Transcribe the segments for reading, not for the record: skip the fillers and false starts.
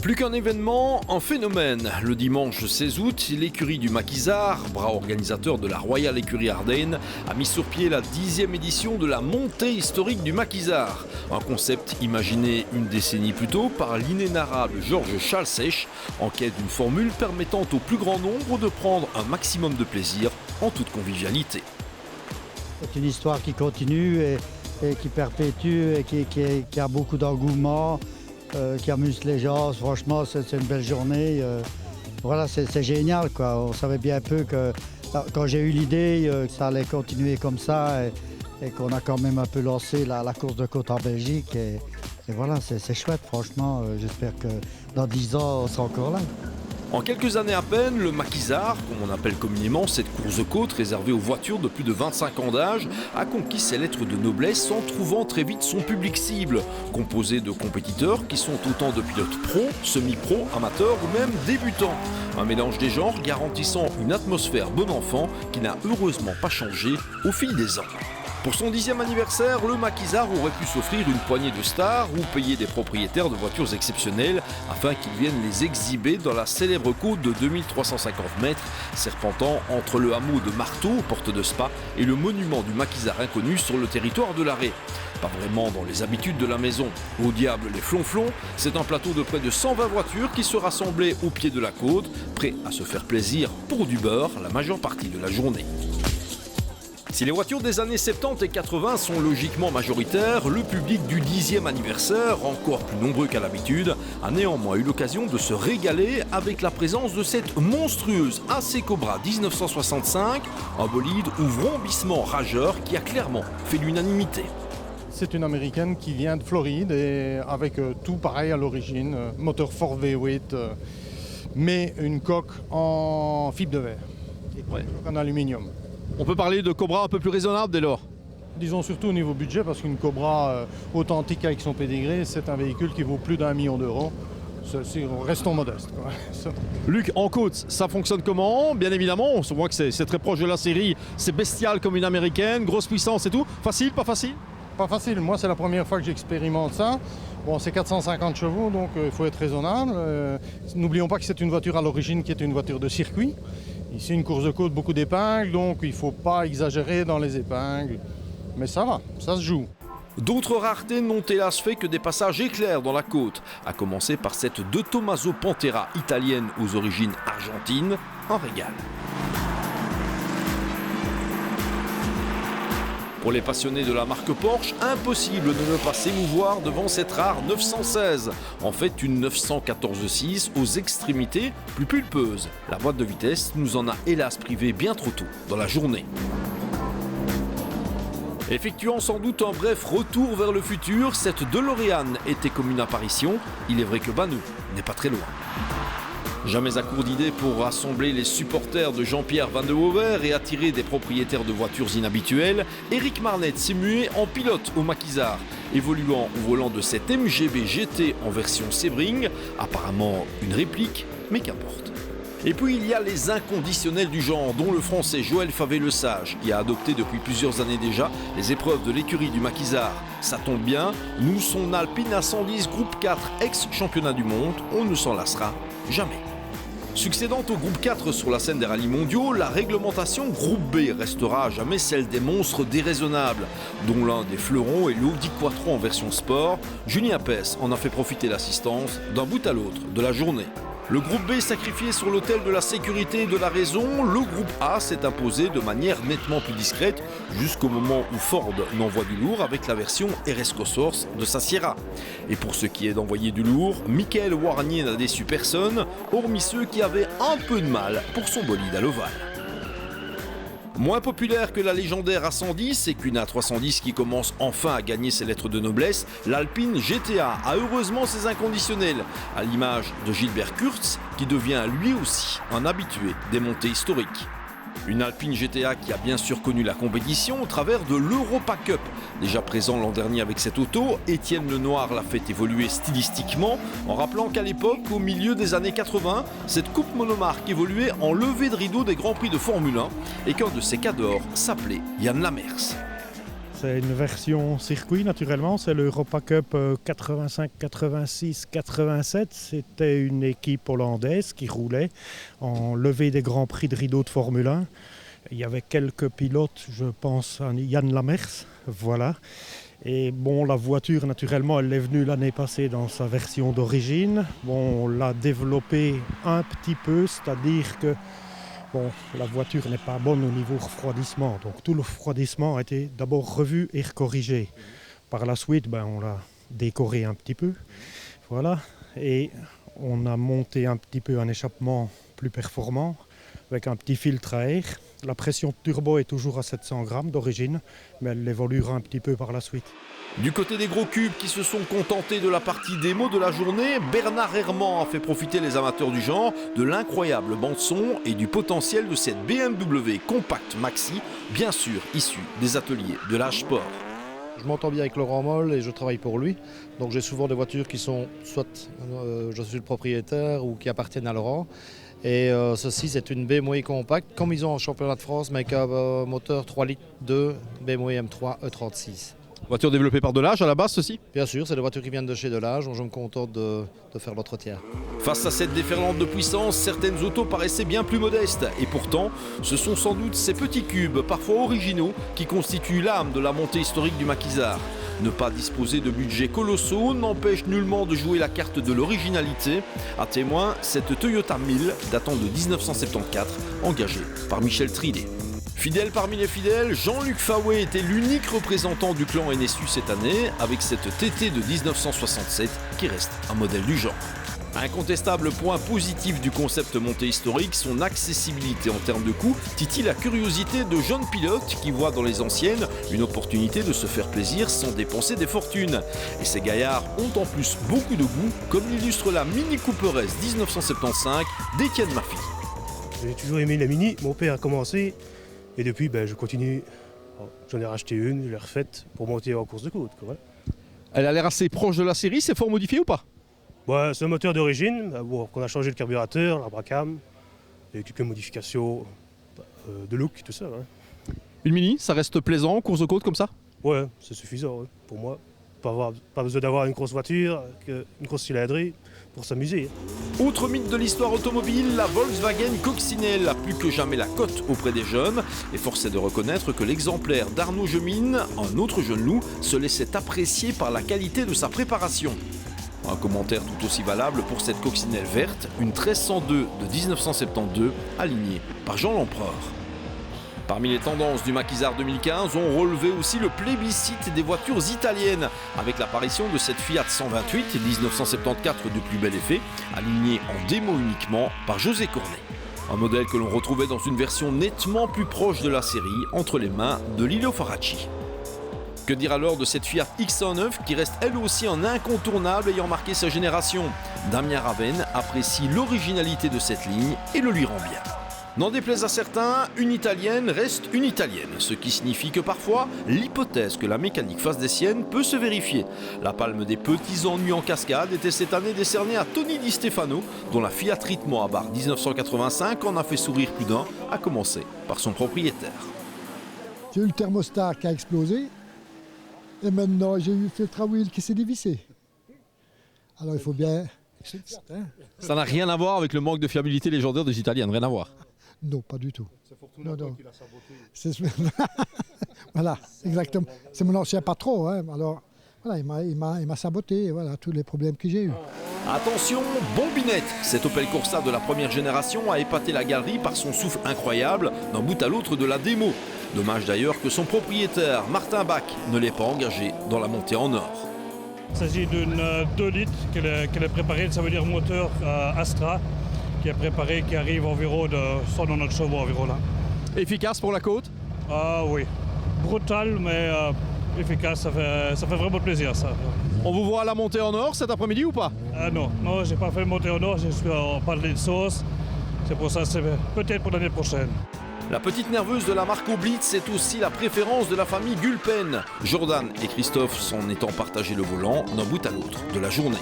Plus qu'un événement, un phénomène. Le dimanche 16 août, l'écurie du Maquisard, bras organisateur de la Royal Écurie Ardennes, a mis sur pied la 10e édition de la montée historique du Maquisard. Un concept imaginé une décennie plus tôt par l'inénarrable Georges Chalsèche, en quête d'une formule permettant au plus grand nombre de prendre un maximum de plaisir en toute convivialité. C'est une histoire qui continue et qui perpétue et qui a beaucoup d'engouement. Qui amuse les gens. Franchement, c'est une belle journée. Voilà, c'est génial, quoi. On savait bien peu que, quand j'ai eu l'idée, que ça allait continuer comme ça et qu'on a quand même un peu lancé la course de côte en Belgique. Et voilà, c'est chouette, franchement. J'espère que dans 10 ans, on sera encore là. En quelques années à peine, le Maquisard, comme on appelle communément cette course de côte réservée aux voitures de plus de 25 ans d'âge, a conquis ses lettres de noblesse en trouvant très vite son public cible, composé de compétiteurs qui sont autant de pilotes pro, semi-pro, amateurs ou même débutants. Un mélange des genres garantissant une atmosphère bon enfant qui n'a heureusement pas changé au fil des ans. Pour son 10e anniversaire, le Maquisard aurait pu s'offrir une poignée de stars ou payer des propriétaires de voitures exceptionnelles afin qu'ils viennent les exhiber dans la célèbre côte de 2350 mètres, serpentant entre le hameau de Marteau, porte de Spa, et le monument du Maquisard inconnu sur le territoire de l'Arrée. Pas vraiment dans les habitudes de la maison. Au diable les flonflons, c'est un plateau de près de 120 voitures qui se rassemblaient au pied de la côte, prêts à se faire plaisir pour du beurre la majeure partie de la journée. Si les voitures des années 70 et 80 sont logiquement majoritaires, le public du 10e anniversaire, encore plus nombreux qu'à l'habitude, a néanmoins eu l'occasion de se régaler avec la présence de cette monstrueuse AC Cobra 1965, un bolide ou vrombissement rageur qui a clairement fait l'unanimité. C'est une américaine qui vient de Floride et avec tout pareil à l'origine, moteur Ford V8, mais une coque en fibre de verre, en aluminium. On peut parler de Cobra un peu plus raisonnable dès lors. Disons surtout au niveau budget, parce qu'une Cobra authentique avec son pédigré, c'est un véhicule qui vaut plus d'1 million d'euros. Restons modestes, quoi. Luc, en côte, ça fonctionne comment? Bien évidemment, on se voit que c'est très proche de la série. C'est bestial comme une américaine, grosse puissance et tout. Facile, pas facile? Pas facile. Moi, c'est la première fois que j'expérimente ça. Bon, c'est 450 chevaux, donc il faut être raisonnable. N'oublions pas que c'est une voiture à l'origine qui est une voiture de circuit. Ici, une course de côte, beaucoup d'épingles, donc il ne faut pas exagérer dans les épingles. Mais ça va, ça se joue. D'autres raretés n'ont hélas fait que des passages éclairs dans la côte, à commencer par cette De Tomaso Pantera italienne aux origines argentines, un régal. Pour les passionnés de la marque Porsche, impossible de ne pas s'émouvoir devant cette rare 916. En fait, une 914-6 aux extrémités plus pulpeuses. La boîte de vitesse nous en a hélas privé bien trop tôt dans la journée. Effectuant sans doute un bref retour vers le futur, cette DeLorean était comme une apparition. Il est vrai que Banou n'est pas très loin. Jamais à court d'idées pour rassembler les supporters de Jean-Pierre Van de Hover et attirer des propriétaires de voitures inhabituelles, Éric Marnette s'est mué en pilote au Maquisard, évoluant au volant de cette MGB GT en version Sebring, apparemment une réplique, mais qu'importe. Et puis il y a les inconditionnels du genre, dont le français Joël Favé-Lesage, qui a adopté depuis plusieurs années déjà les épreuves de l'écurie du Maquisard. Ça tombe bien, nous, son Alpine A110 Groupe 4 ex-championnat du monde, on ne s'en lassera jamais. Succédant au groupe 4 sur la scène des rallyes mondiaux, la réglementation groupe B restera à jamais celle des monstres déraisonnables, dont l'un des fleurons est l'Audi Quattro en version sport. Julien Pes en a fait profiter l'assistance d'un bout à l'autre de la journée. Le groupe B sacrifié sur l'autel de la sécurité et de la raison, le groupe A s'est imposé de manière nettement plus discrète jusqu'au moment où Ford n'envoie du lourd avec la version RS Source de sa Sierra. Et pour ce qui est d'envoyer du lourd, Michael Warnier n'a déçu personne, hormis ceux qui avaient un peu de mal pour son bolide à l'ovale. Moins populaire que la légendaire A110 et qu'une A310 qui commence enfin à gagner ses lettres de noblesse, l'Alpine GTA a heureusement ses inconditionnels, à l'image de Gilbert Kurz qui devient lui aussi un habitué des montées historiques. Une Alpine GTA qui a bien sûr connu la compétition au travers de l'Europa Cup. Déjà présent l'an dernier avec cette auto, Étienne Lenoir l'a fait évoluer stylistiquement en rappelant qu'à l'époque, au milieu des années 80, cette coupe monomarque évoluait en levée de rideau des Grands Prix de Formule 1 et qu'un de ses cadors s'appelait Yann Lamers. C'est une version circuit naturellement, c'est l'Europa Cup 85, 86, 87. C'était une équipe hollandaise qui roulait en levée des grands prix de rideau de Formule 1. Il y avait quelques pilotes, je pense à Yann Lamers, voilà. Et bon, la voiture naturellement, elle est venue l'année passée dans sa version d'origine. Bon, on l'a développée un petit peu, c'est-à-dire que bon, la voiture n'est pas bonne au niveau refroidissement, donc tout le refroidissement a été d'abord revu et corrigé. Par la suite, on l'a décoré un petit peu, voilà, et on a monté un petit peu un échappement plus performant avec un petit filtre à air. La pression turbo est toujours à 700 grammes d'origine, mais elle évoluera un petit peu par la suite. Du côté des gros cubes qui se sont contentés de la partie démo de la journée, Bernard Herrmann a fait profiter les amateurs du genre de l'incroyable bande-son et du potentiel de cette BMW Compact Maxi, bien sûr issue des ateliers de l'Age Sport. Je m'entends bien avec Laurent Moll et je travaille pour lui. Donc j'ai souvent des voitures qui sont soit je suis le propriétaire ou qui appartiennent à Laurent. Et ceci c'est une BMW Compact, comme ils ont en championnat de France, mais avec un moteur 3 litres 2 BMW M3 E36. Voiture développée par Delage à la base, ceci ? Bien sûr, c'est des voitures qui viennent de chez Delage, donc je me contente de faire l'entretien. Face à cette déferlante de puissance, certaines autos paraissaient bien plus modestes. Et pourtant, ce sont sans doute ces petits cubes, parfois originaux, qui constituent l'âme de la montée historique du maquisard. Ne pas disposer de budgets colossaux n'empêche nullement de jouer la carte de l'originalité. À témoin, cette Toyota 1000 datant de 1974, engagée par Michel Trillet. Fidèle parmi les fidèles, Jean-Luc Faouet était l'unique représentant du clan NSU cette année, avec cette TT de 1967 qui reste un modèle du genre. Incontestable point positif du concept montée historique, son accessibilité en termes de coût titille la curiosité de jeunes pilotes qui voient dans les anciennes une opportunité de se faire plaisir sans dépenser des fortunes. Et ces gaillards ont en plus beaucoup de goût, comme l'illustre la Mini Cooper S 1975 d'Étienne Maffi. J'ai toujours aimé la Mini, mon père a commencé et depuis je continue. J'en ai racheté une, je l'ai refaite pour monter en course de côte. Elle a l'air assez proche de la série, c'est fort modifié ou pas ? Ouais, c'est un moteur d'origine, on a changé le carburateur, l'abracam, et quelques modifications de look, tout ça. Ouais. Une Mini, ça reste plaisant, course de côte comme ça ? Ouais, c'est suffisant pour moi. Pas besoin d'avoir une grosse voiture, une grosse cylindrée pour s'amuser. Autre mythe de l'histoire automobile, la Volkswagen Coccinelle a plus que jamais la cote auprès des jeunes. Et force est de reconnaître que l'exemplaire d'Arnaud Gemine, un autre jeune loup, se laissait apprécier par la qualité de sa préparation. Un commentaire tout aussi valable pour cette coccinelle verte, une 1302 de 1972, alignée par Jean Lempereur. Parmi les tendances du maquisard 2015, on relevait aussi le plébiscite des voitures italiennes, avec l'apparition de cette Fiat 128 1974 de plus bel effet, alignée en démo uniquement par José Cornet. Un modèle que l'on retrouvait dans une version nettement plus proche de la série, entre les mains de Lilo Faracci. Que dire alors de cette Fiat X109 qui reste elle aussi un incontournable ayant marqué sa génération ? Damien Ravenne apprécie l'originalité de cette ligne et le lui rend bien. N'en déplaise à certains, une italienne reste une italienne, ce qui signifie que parfois, l'hypothèse que la mécanique fasse des siennes peut se vérifier. La palme des petits ennuis en cascade était cette année décernée à Tony Di Stefano, dont la Fiat Ritmo à barre 1985 en a fait sourire plus d'un, à commencer par son propriétaire. J'ai eu le thermostat qui a explosé. Et maintenant, j'ai eu le filtre à huile qui s'est dévissé. Alors, il faut bien... Ça n'a rien à voir avec le manque de fiabilité légendaire des Italiennes, rien à voir. Non, pas du tout. C'est Fortunato qui l'a saboté. Voilà, exactement. C'est mon ancien patron. Hein. Alors, voilà, il m'a saboté voilà, tous les problèmes que j'ai eus. Attention, bombinette. Cette Opel Corsa de la première génération a épaté la galerie par son souffle incroyable d'un bout à l'autre de la démo. Dommage d'ailleurs que son propriétaire, Martin Bach, ne l'ait pas engagé dans la montée en or. Il s'agit d'une 2 litres qu'elle est préparée, ça veut dire moteur Astra, qui est préparé, qui arrive environ de 190 chevaux environ là. Efficace pour la côte ? Ah oui, brutal mais efficace, ça fait vraiment plaisir ça. On vous voit à la montée en or cet après-midi ou pas ? Non, j'ai pas fait montée en or, je suis en parler de sauce, c'est pour ça, c'est peut-être pour l'année prochaine. La petite nerveuse de la marque Oblitz, c'est aussi la préférence de la famille Gulpen. Jordan et Christophe s'en étant partagé le volant d'un bout à l'autre de la journée.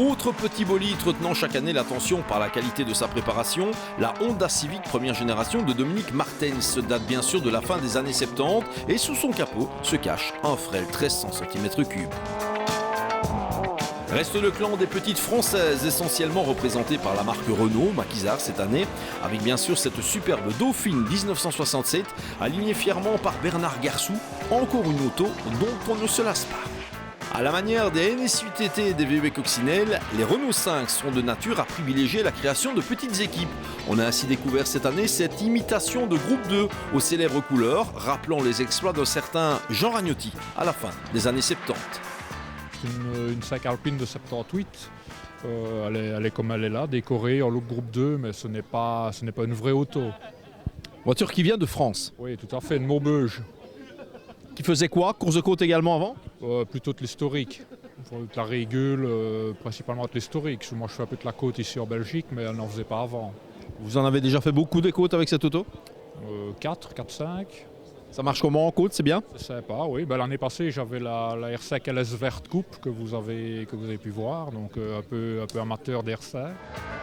Autre petit bolide retenant chaque année l'attention par la qualité de sa préparation, la Honda Civic première génération de Dominique Martens date bien sûr de la fin des années 70 et sous son capot se cache un frêle 1300 cm3. Reste le clan des petites françaises, essentiellement représentées par la marque Renault, Maquisard cette année, avec bien sûr cette superbe Dauphine 1967, alignée fièrement par Bernard Garçou, encore une auto dont on ne se lasse pas. À la manière des NS8TT et des VW Coccinelle, les Renault 5 sont de nature à privilégier la création de petites équipes. On a ainsi découvert cette année cette imitation de groupe 2 aux célèbres couleurs, rappelant les exploits d'un certain Jean Ragnotti à la fin des années 70. Une 5 Alpine de 78, elle est comme elle est là, décorée en look groupe 2, mais ce n'est pas une vraie auto. Voiture qui vient de France. Oui, tout à fait, une Maubeuge. Qui faisait quoi? Course de côte également avant? Plutôt de l'historique. De la régule, principalement de l'historique. Moi je fais un peu de la côte ici en Belgique, mais elle n'en faisait pas avant. Vous en avez déjà fait beaucoup des côtes avec cette auto? 4, 5. Ça marche comment en côte, c'est bien? C'est sympa, oui. Ben, l'année passée, j'avais la R5 LS verte coupe que vous avez pu voir, donc un peu amateur d'R5.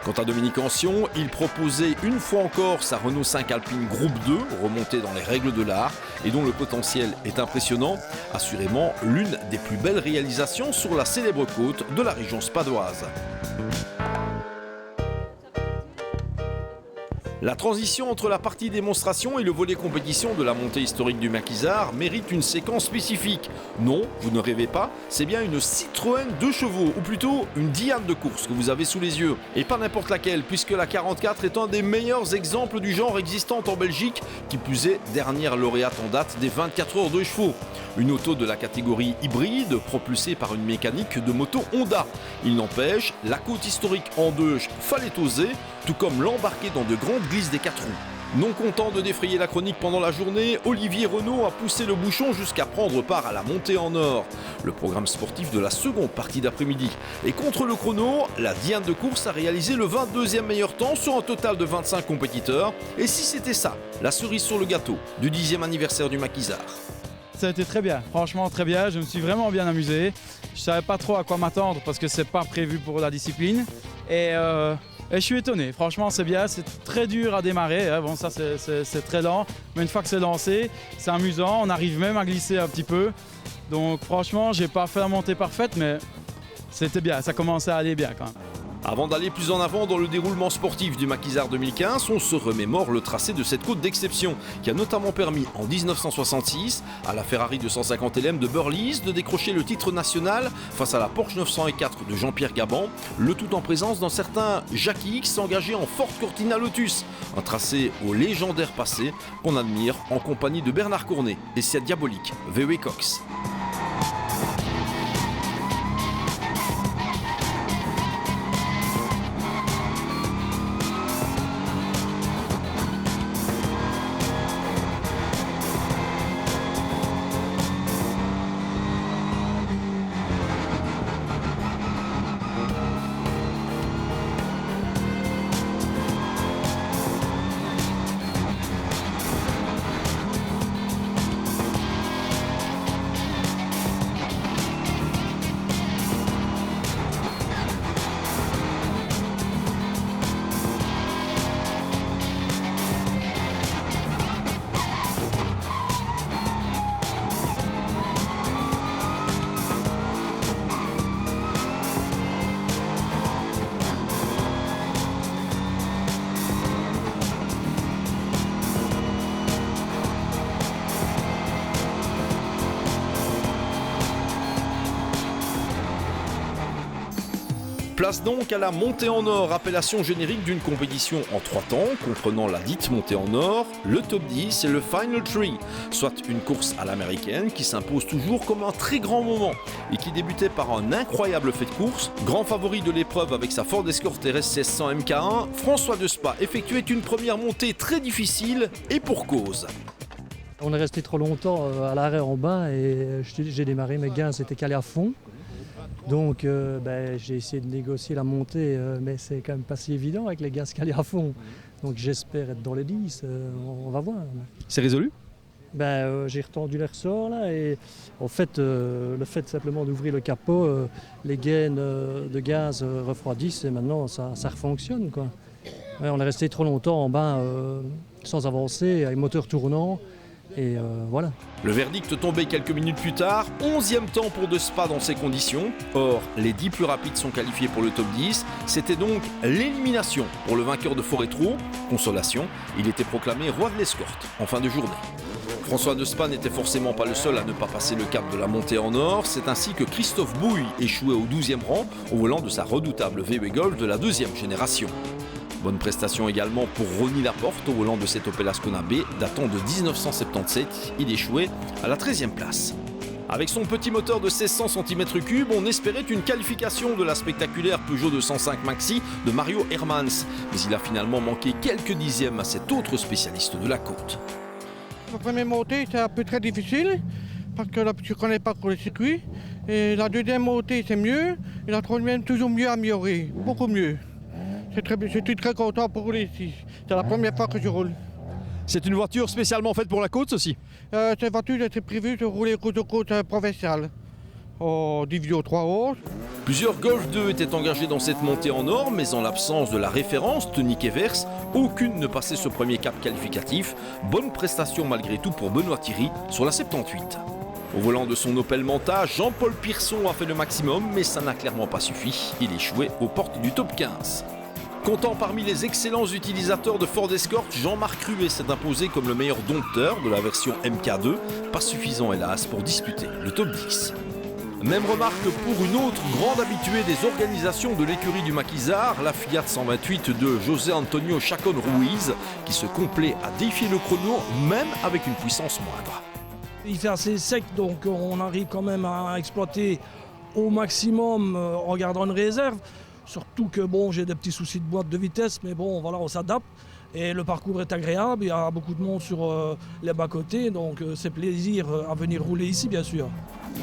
Quant à Dominique Ancion, il proposait une fois encore sa Renault 5 Alpine Groupe 2, remontée dans les règles de l'art et dont le potentiel est impressionnant. Assurément l'une des plus belles réalisations sur la célèbre côte de la région spadoise. La transition entre la partie démonstration et le volet compétition de la montée historique du Maquisard mérite une séquence spécifique. Non, vous ne rêvez pas, c'est bien une Citroën 2 chevaux, ou plutôt une Diane de course que vous avez sous les yeux. Et pas n'importe laquelle, puisque la 44 est un des meilleurs exemples du genre existant en Belgique, qui plus est dernière lauréate en date des 24 heures de chevaux. Une auto de la catégorie hybride, propulsée par une mécanique de moto Honda. Il n'empêche, la côte historique en deux fallait oser, tout comme l'embarquer dans de grandes glisses des 4 roues. Non content de défrayer la chronique pendant la journée, Olivier Renault a poussé le bouchon jusqu'à prendre part à la montée en or, le programme sportif de la seconde partie d'après-midi. Et contre le chrono, la Diane de course a réalisé le 22e meilleur temps sur un total de 25 compétiteurs. Et si c'était ça, la cerise sur le gâteau du 10e anniversaire du Maquisard. Ça a été très bien, franchement très bien, je me suis vraiment bien amusé. Je savais pas trop à quoi m'attendre parce que c'est pas prévu pour la discipline. Et je suis étonné, franchement c'est bien, c'est très dur à démarrer, hein. Bon ça c'est très lent, mais une fois que c'est lancé, c'est amusant, on arrive même à glisser un petit peu. Donc franchement, j'ai pas fait la montée parfaite, mais c'était bien, ça commençait à aller bien quand même. Avant d'aller plus en avant dans le déroulement sportif du Maquisard 2015, on se remémore le tracé de cette côte d'exception qui a notamment permis en 1966 à la Ferrari 250 LM de Burlees de décrocher le titre national face à la Porsche 904 de Jean-Pierre Gabin, le tout en présence d'un certain Jackie X engagé en Ford Cortina Lotus, un tracé au légendaire passé qu'on admire en compagnie de Bernard Cournet et sa diabolique VW Cox. Place donc à la montée en or, appellation générique d'une compétition en 3 temps, comprenant la dite montée en or, le top 10 et le final 3, soit une course à l'américaine qui s'impose toujours comme un très grand moment et qui débutait par un incroyable fait de course. Grand favori de l'épreuve avec sa Ford Escort RS 1600 MK1, François Despas effectuait une première montée très difficile et pour cause. On est resté trop longtemps à l'arrêt en bas et j'ai démarré, mes gains s'étaient calés à fond. Donc j'ai essayé de négocier la montée, mais c'est quand même pas si évident avec les gaz calés à fond. Donc j'espère être dans les 10, on va voir. C'est résolu ? J'ai retendu les ressorts là et en fait le fait simplement d'ouvrir le capot, les gaines de gaz refroidissent et maintenant ça refonctionne quoi. Ouais, on est resté trop longtemps en bas sans avancer, avec moteur tournant et voilà. Le verdict tombait quelques minutes plus tard, 11e temps pour De Spa dans ces conditions. Or, les 10 plus rapides sont qualifiés pour le top 10. C'était donc l'élimination pour le vainqueur de Forêt-Trou. Consolation, il était proclamé roi de l'escorte en fin de journée. François De Spa n'était forcément pas le seul à ne pas passer le cap de la montée en or. C'est ainsi que Christophe Bouille échouait au 12e rang au volant de sa redoutable VW Golf de la 2e génération. Bonne prestation également pour Ronny Laporte au volant de cette Opel Ascona B datant de 1977. Il échouait à la 13e place. Avec son petit moteur de 1600 cm3, on espérait une qualification de la spectaculaire Peugeot 205 Maxi de Mario Hermans. Mais il a finalement manqué quelques dixièmes à cet autre spécialiste de la côte. La première montée était un peu très difficile parce que je ne connais pas trop les circuits. Et la deuxième montée c'est mieux et la troisième toujours mieux améliorée, beaucoup mieux. Je suis très content pour rouler ici. C'est la première fois que je roule. C'est une voiture spécialement faite pour la côte aussi? Cette voiture était prévue de rouler côte à côte provinciale en division 3 haute. Plusieurs Golf 2 étaient engagés dans cette montée en or, mais en l'absence de la référence Tonic Evers, aucune ne passait ce premier cap qualificatif. Bonne prestation malgré tout pour Benoît Thierry sur la 78. Au volant de son Opel Manta, Jean-Paul Pierson a fait le maximum, mais ça n'a clairement pas suffi. Il échouait aux portes du top 15. Comptant parmi les excellents utilisateurs de Ford Escort, Jean-Marc Ruet s'est imposé comme le meilleur dompteur de la version MK2, pas suffisant hélas pour disputer le top 10. Même remarque pour une autre grande habituée des organisations de l'écurie du Maquisard, la Fiat 128 de José Antonio Chacon Ruiz, qui se complaît à défier le chrono même avec une puissance moindre. Il fait assez sec, donc on arrive quand même à exploiter au maximum en gardant une réserve. Surtout que bon, j'ai des petits soucis de boîte de vitesse, mais bon, voilà, on s'adapte. Et le parcours est agréable, il y a beaucoup de monde sur les bas-côtés, donc c'est plaisir à venir rouler ici, bien sûr.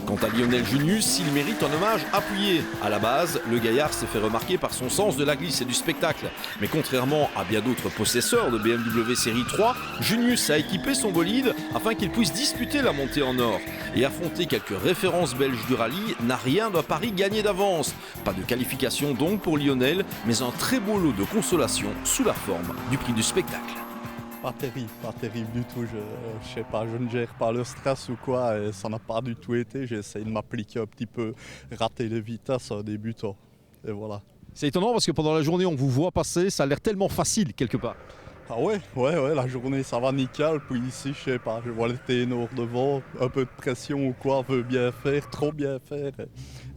Quant à Lionel Junius, il mérite un hommage appuyé. À la base, le gaillard s'est fait remarquer par son sens de la glisse et du spectacle. Mais contrairement à bien d'autres possesseurs de BMW série 3, Junius a équipé son bolide afin qu'il puisse disputer la montée en or. Et affronter quelques références belges du rallye n'a rien d'un pari gagné d'avance. Pas de qualification donc pour Lionel, mais un très beau lot de consolation sous la forme du prix du spectacle. Pas terrible du tout, je sais pas, je ne gère pas le stress ou quoi, et ça n'a pas du tout été, j'ai essayé de m'appliquer un petit peu, rater les vitesses en débutant, et voilà. C'est étonnant parce que pendant la journée on vous voit passer, ça a l'air tellement facile quelque part. Ah ouais, la journée ça va nickel, puis ici je sais pas, je vois les ténors devant, un peu de pression ou quoi, veut bien faire, trop bien faire,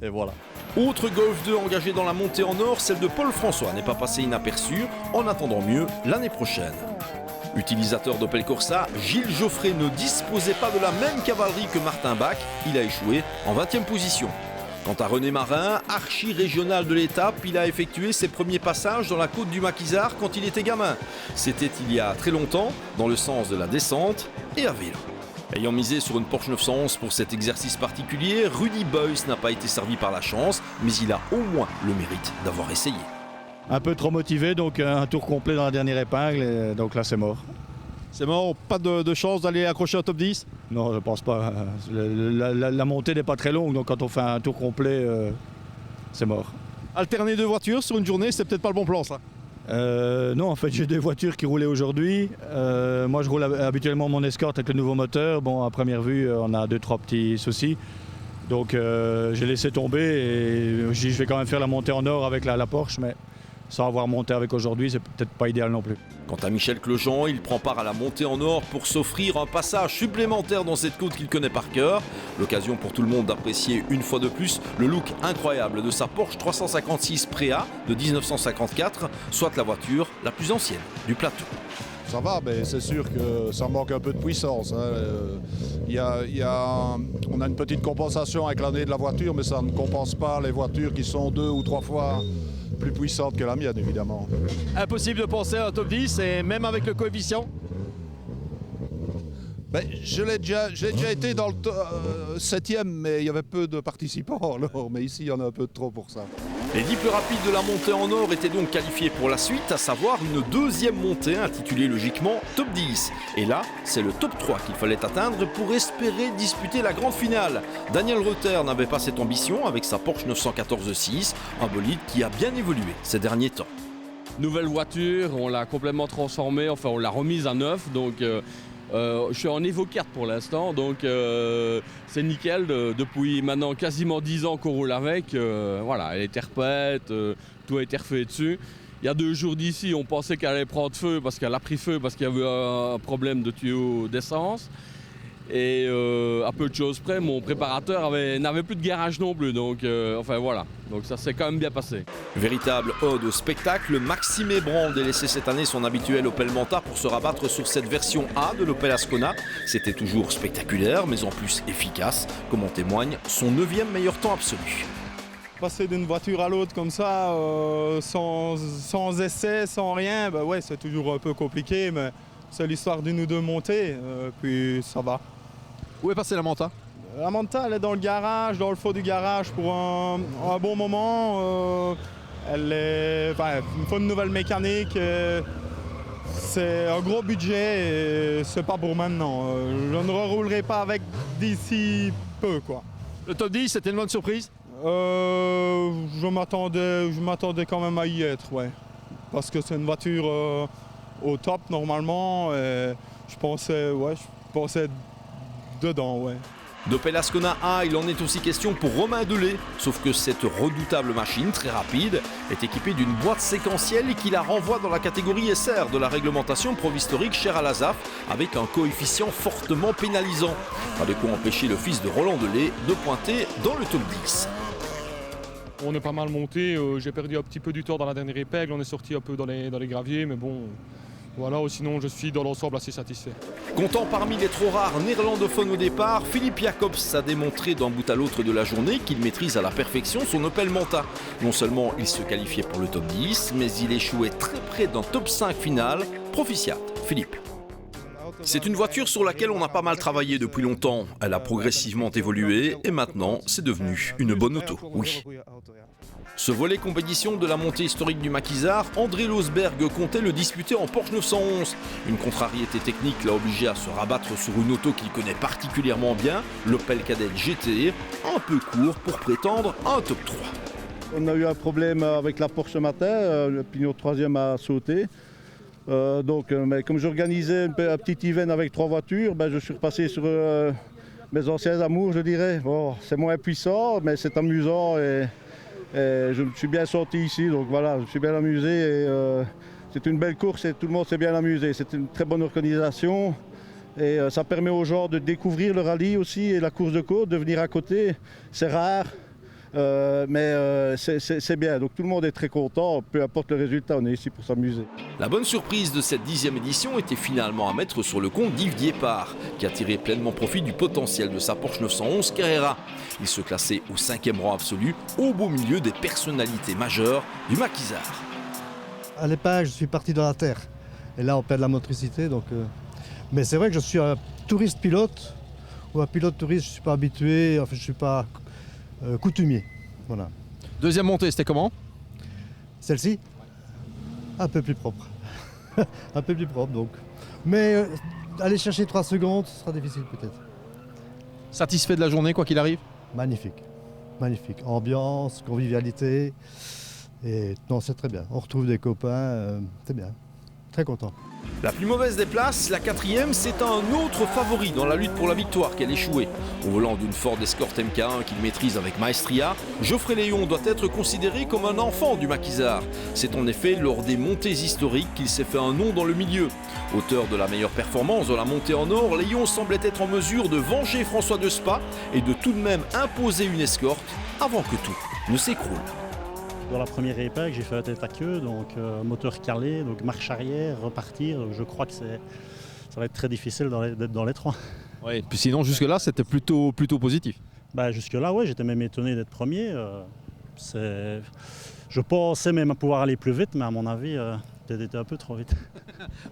et voilà. Autre Golf 2 engagé dans la montée en or, celle de Paul François n'est pas passée inaperçue, en attendant mieux l'année prochaine. Utilisateur d'Opel Corsa, Gilles Geoffrey ne disposait pas de la même cavalerie que Martin Bach, il a échoué en 20e position. Quant à René Marin, archi-régional de l'étape, il a effectué ses premiers passages dans la côte du Maquisard quand il était gamin. C'était il y a très longtemps, dans le sens de la descente et à vélo. Ayant misé sur une Porsche 911 pour cet exercice particulier, Rudy Boyce n'a pas été servi par la chance, mais il a au moins le mérite d'avoir essayé. Un peu trop motivé, donc un tour complet dans la dernière épingle, et donc là c'est mort. C'est mort, pas de chance d'aller accrocher un top 10? Non, je pense pas. La montée n'est pas très longue, donc quand on fait un tour complet, c'est mort. Alterner deux voitures sur une journée, c'est peut-être pas le bon plan ça? Non, en fait j'ai deux voitures qui roulaient aujourd'hui. Moi je roule habituellement mon Escort avec le nouveau moteur. Bon, à première vue, on a 2-3 petits soucis. Donc j'ai laissé tomber et je vais quand même faire la montée en or avec la Porsche, mais sans avoir monté avec aujourd'hui, c'est peut-être pas idéal non plus. Quant à Michel Clojean, il prend part à la montée en or pour s'offrir un passage supplémentaire dans cette côte qu'il connaît par cœur. L'occasion pour tout le monde d'apprécier une fois de plus le look incroyable de sa Porsche 356 Préa de 1954, soit la voiture la plus ancienne du plateau. Ça va, mais c'est sûr que ça manque un peu de puissance. On a une petite compensation avec l'année de la voiture, mais ça ne compense pas les voitures qui sont 2 ou 3 fois plus puissantes que la mienne, évidemment. Impossible de penser à un top 10, et même avec le coefficient? J'ai déjà été dans le 7e, mais il y avait peu de participants, alors, mais ici il y en a un peu trop pour ça. Les 10 plus rapides de la montée en or étaient donc qualifiés pour la suite, à savoir une deuxième montée intitulée logiquement Top 10. Et là, c'est le Top 3 qu'il fallait atteindre pour espérer disputer la grande finale. Daniel Reuter n'avait pas cette ambition avec sa Porsche 914-6, un bolide qui a bien évolué ces derniers temps. Nouvelle voiture, on l'a complètement transformée, enfin on l'a remise à neuf, donc je suis en Evo 4 pour l'instant, donc c'est nickel. Depuis maintenant quasiment 10 ans qu'on roule avec, voilà, elle était repeinte, tout a été refait dessus. Il y a 2 jours d'ici, on pensait qu'elle allait prendre feu parce qu'elle a pris feu parce qu'il y avait un problème de tuyau d'essence. Et à peu de choses près, mon préparateur n'avait plus de garage non plus, donc enfin voilà, donc ça s'est quand même bien passé. Véritable ode au spectacle, Maxime Ebrand a laissé cette année son habituel Opel Manta pour se rabattre sur cette version A de l'Opel Ascona. C'était toujours spectaculaire, mais en plus efficace, comme en témoigne son 9e meilleur temps absolu. Passer d'une voiture à l'autre comme ça, sans essai, sans rien, bah ouais, c'est toujours un peu compliqué, mais c'est l'histoire d'une ou deux montées, puis ça va. Où est passée la Manta? La Manta, elle est dans le garage, dans le fond du garage pour un bon moment. Il faut une nouvelle mécanique. C'est un gros budget et c'est pas pour maintenant. Je ne reroulerai pas avec d'ici peu, quoi. Le top 10, c'était une bonne surprise? Je m'attendais quand même à y être, ouais. Parce que c'est une voiture au top normalement. Et je pensais dedans, ouais. D'Opel Ascona A, il en est aussi question pour Romain Delay, sauf que cette redoutable machine, très rapide, est équipée d'une boîte séquentielle qui la renvoie dans la catégorie SR de la réglementation prohistorique chère à la ZAF, avec un coefficient fortement pénalisant. Pas de quoi empêcher le fils de Roland Delay de pointer dans le top 10. On est pas mal monté, j'ai perdu un petit peu du temps dans la dernière épingle, on est sorti un peu dans les graviers, mais bon, voilà, sinon je suis dans l'ensemble assez satisfait. Comptant parmi les trop rares néerlandophones au départ, Philippe Jacobs a démontré d'un bout à l'autre de la journée qu'il maîtrise à la perfection son Opel Manta. Non seulement il se qualifiait pour le top 10, mais il échouait très près d'un top 5 final. Proficiat, Philippe. C'est une voiture sur laquelle on a pas mal travaillé depuis longtemps. Elle a progressivement évolué et maintenant c'est devenu une bonne auto, oui. Ce volet compétition de la montée historique du Maquisard, André Losberg comptait le disputer en Porsche 911. Une contrariété technique l'a obligé à se rabattre sur une auto qu'il connaît particulièrement bien, l'Opel Kadett GT, un peu court pour prétendre à un top 3. On a eu un problème avec la Porsche ce matin, le pignon 3e a sauté. Mais comme j'organisais un petit event avec 3 voitures, je suis repassé sur mes anciens amours, je dirais. Bon, c'est moins puissant, mais c'est amusant et je me suis bien sorti ici, donc voilà, je me suis bien amusé. Et, c'est une belle course et tout le monde s'est bien amusé. C'est une très bonne organisation et ça permet aux gens de découvrir le rallye aussi et la course de côte, de venir à côté. C'est rare. Mais c'est bien, donc tout le monde est très content, peu importe le résultat, on est ici pour s'amuser. La bonne surprise de cette 10e édition était finalement à mettre sur le compte d'Yves Diépard, qui a tiré pleinement profit du potentiel de sa Porsche 911 Carrera. Il se classait au 5e rang absolu, au beau milieu des personnalités majeures du Maquisard. À l'épingle, je suis parti dans la terre, et là on perd de la motricité, donc... Mais c'est vrai que je suis un touriste pilote, ou un pilote touriste, je ne suis pas habitué, enfin je ne suis pas... coutumier, voilà. Deuxième montée, c'était comment? Celle-ci? Un peu plus propre. Un peu plus propre donc. Mais aller chercher 3 secondes, ce sera difficile peut-être. Satisfait de la journée, quoi qu'il arrive? Magnifique. Magnifique. Ambiance, convivialité. Et non, c'est très bien. On retrouve des copains, c'est bien. Très content. La plus mauvaise des places, la 4e, c'est un autre favori dans la lutte pour la victoire qu'elle échouait. Au volant d'une Ford Escort MK1 qu'il maîtrise avec maestria, Geoffrey Léon doit être considéré comme un enfant du Maquisard. C'est en effet lors des montées historiques qu'il s'est fait un nom dans le milieu. Auteur de la meilleure performance dans la montée en or, Léon semblait être en mesure de venger François de Spa et de tout de même imposer une escorte avant que tout ne s'écroule. Dans la première épingle, j'ai fait la tête à queue, donc moteur calé, donc marche arrière, repartir. Donc je crois que ça va être très difficile d'être dans les 3. Oui, puis sinon jusque-là, c'était plutôt positif. Jusque-là, oui, j'étais même étonné d'être premier. Je pensais même pouvoir aller plus vite, mais à mon avis, c'était un peu trop vite.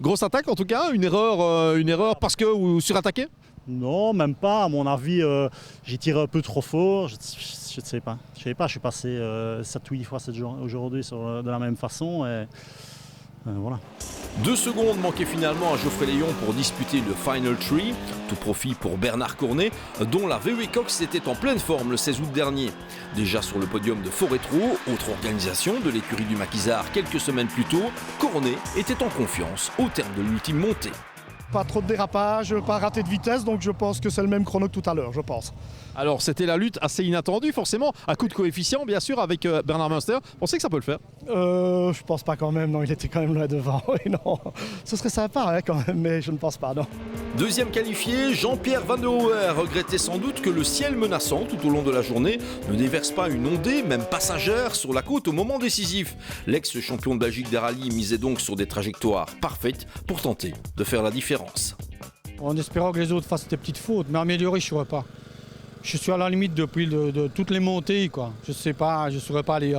Grosse attaque en tout cas, une erreur parce que vous surattaquez? Non, même pas. À mon avis, j'ai tiré un peu trop fort. Je ne sais pas. Je sais pas, je suis passé 7 ou 8 fois aujourd'hui de la même façon. Et, voilà. 2 secondes manquaient finalement à Geoffrey Léon pour disputer le Final Three. Tout profit pour Bernard Cornet, dont la VW Cox était en pleine forme le 16 août dernier. Déjà sur le podium de Foretro, autre organisation de l'écurie du Maquisard quelques semaines plus tôt, Cornet était en confiance au terme de l'ultime montée. Pas trop de dérapage, pas raté de vitesse, donc je pense que c'est le même chrono que tout à l'heure, je pense. Alors c'était la lutte assez inattendue forcément, à coup de coefficient bien sûr avec Bernard Münster. Vous pensez que ça peut le faire? Je pense pas quand même, non, il était quand même loin devant. Oui, non. Ce serait sympa hein, quand même, mais je ne pense pas, non. Deuxième qualifié, Jean-Pierre Van de Hoer regrettait sans doute que le ciel menaçant tout au long de la journée ne déverse pas une ondée, même passagère, sur la côte au moment décisif. L'ex-champion de Belgique des rallyes misait donc sur des trajectoires parfaites pour tenter de faire la différence. En espérant que les autres fassent des petites fautes, mais améliorer, je ne saurais pas. Je suis à la limite depuis de toutes les montées, quoi. Je ne sais pas, je ne saurais pas aller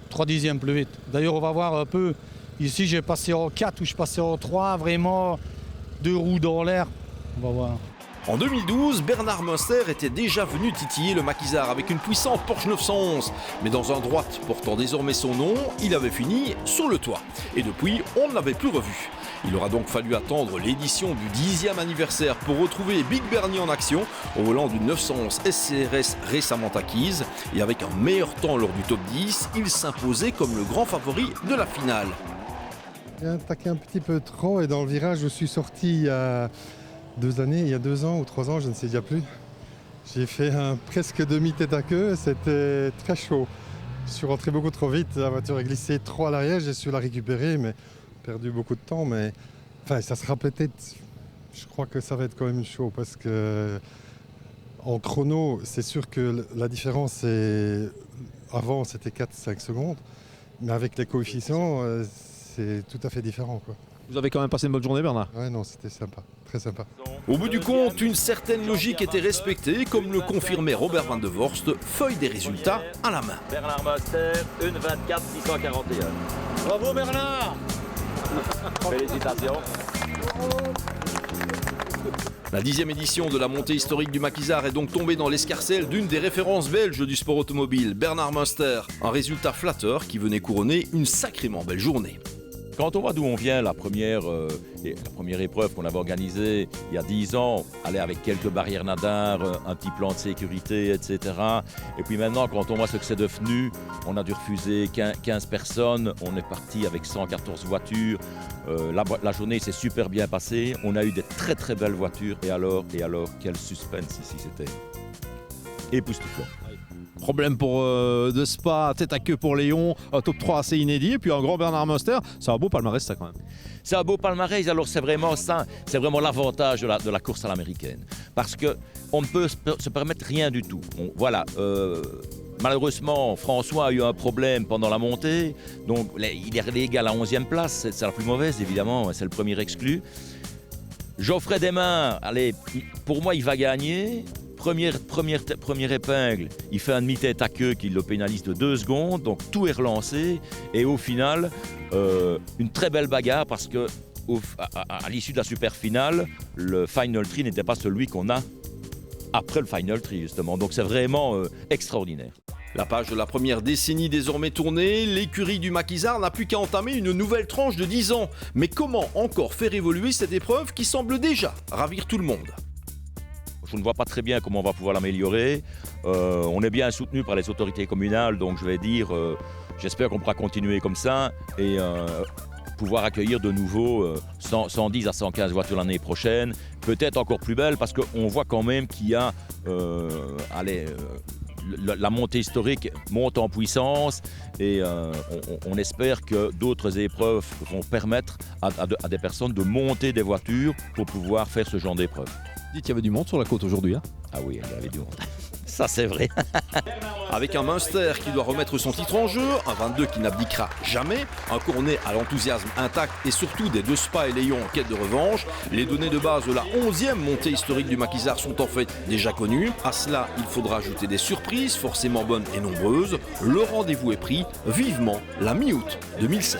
3 dixièmes plus vite. D'ailleurs, on va voir un peu. Ici, j'ai passé en 4 ou je passais en 3, vraiment 2 roues dans l'air. On va voir. En 2012, Bernard Münster était déjà venu titiller le Maquisard avec une puissante Porsche 911. Mais dans un droite portant désormais son nom, il avait fini sur le toit. Et depuis, on ne l'avait plus revu. Il aura donc fallu attendre l'édition du 10e anniversaire pour retrouver Big Bernie en action au volant d'une 911 SCRS récemment acquise. Et avec un meilleur temps lors du top 10, il s'imposait comme le grand favori de la finale. J'ai attaqué un petit peu trop et dans le virage, je suis sorti il y a 2 ans ou 3 ans, je ne sais déjà plus. J'ai fait un presque demi-tête à queue, c'était très chaud. Je suis rentré beaucoup trop vite, la voiture a glissé trop à l'arrière, j'ai su la récupérer, mais perdu beaucoup de temps. Mais enfin, ça sera peut-être, je crois que ça va être quand même chaud parce que en chrono, c'est sûr que la différence est, avant c'était 4-5 secondes, mais avec les coefficients, c'est tout à fait différent, quoi. Vous avez quand même passé une bonne journée, Bernard? Ouais, non, c'était sympa, très sympa. Au bout du compte, une certaine logique était respectée, comme le confirmait Robert Van de Vorst, feuille des résultats à la main. Bernard Münster, 1:24.641. Bravo Bernard. Félicitations. La 10e édition de la montée historique du Maquisard est donc tombée dans l'escarcelle d'une des références belges du sport automobile, Bernard Münster. Un résultat flatteur qui venait couronner une sacrément belle journée. Quand on voit d'où on vient, la première épreuve qu'on avait organisée il y a 10 ans, aller avec quelques barrières nadar, un petit plan de sécurité, etc. Et puis maintenant, quand on voit ce que c'est devenu, on a dû refuser 15 personnes, on est parti avec 114 voitures. La journée s'est super bien passée, on a eu des très très belles voitures. Et alors, quel suspense ici, c'était époustouflant. Problème pour de Spa, tête à queue pour Léon, un top 3 assez inédit, et puis un grand Bernard Münster. C'est un beau palmarès ça quand même. C'est un beau palmarès, alors c'est vraiment ça, c'est vraiment l'avantage de la course à l'américaine. Parce qu'on ne peut se permettre rien du tout. Malheureusement, François a eu un problème pendant la montée, donc il est relégué à la 11e place, c'est la plus mauvaise évidemment, c'est le premier exclu. Geoffrey Desmains, allez, pour moi il va gagner. Première épingle, il fait un demi-tête à queue qui le pénalise de 2 secondes, donc tout est relancé. Et au final, une très belle bagarre parce que à l'issue de la super finale, le Final Three n'était pas celui qu'on a après le Final Three justement. Donc c'est vraiment extraordinaire. La page de la première décennie désormais tournée, l'écurie du Maquisard n'a plus qu'à entamer une nouvelle tranche de 10 ans. Mais comment encore faire évoluer cette épreuve qui semble déjà ravir tout le monde ? Je ne vois pas très bien comment on va pouvoir l'améliorer. On est bien soutenu par les autorités communales, donc je vais dire, j'espère qu'on pourra continuer comme ça et pouvoir accueillir de nouveau 110 à 115 voitures l'année prochaine, peut-être encore plus belle parce qu'on voit quand même qu'il y a la montée historique monte en puissance et on espère que d'autres épreuves vont permettre à des personnes de monter des voitures pour pouvoir faire ce genre d'épreuve. Dites, il y avait du monde sur la côte aujourd'hui. Hein? Ah oui, il y avait du monde. Ça, c'est vrai. Avec un Münster qui doit remettre son titre en jeu, un 22 qui n'abdiquera jamais, un Cornet à l'enthousiasme intact et surtout des 2 Spa et Léon en quête de revanche, les données de base de la 11e montée historique du Maquisard sont en fait déjà connues. À cela, il faudra ajouter des surprises, forcément bonnes et nombreuses. Le rendez-vous est pris vivement la mi-août 2016.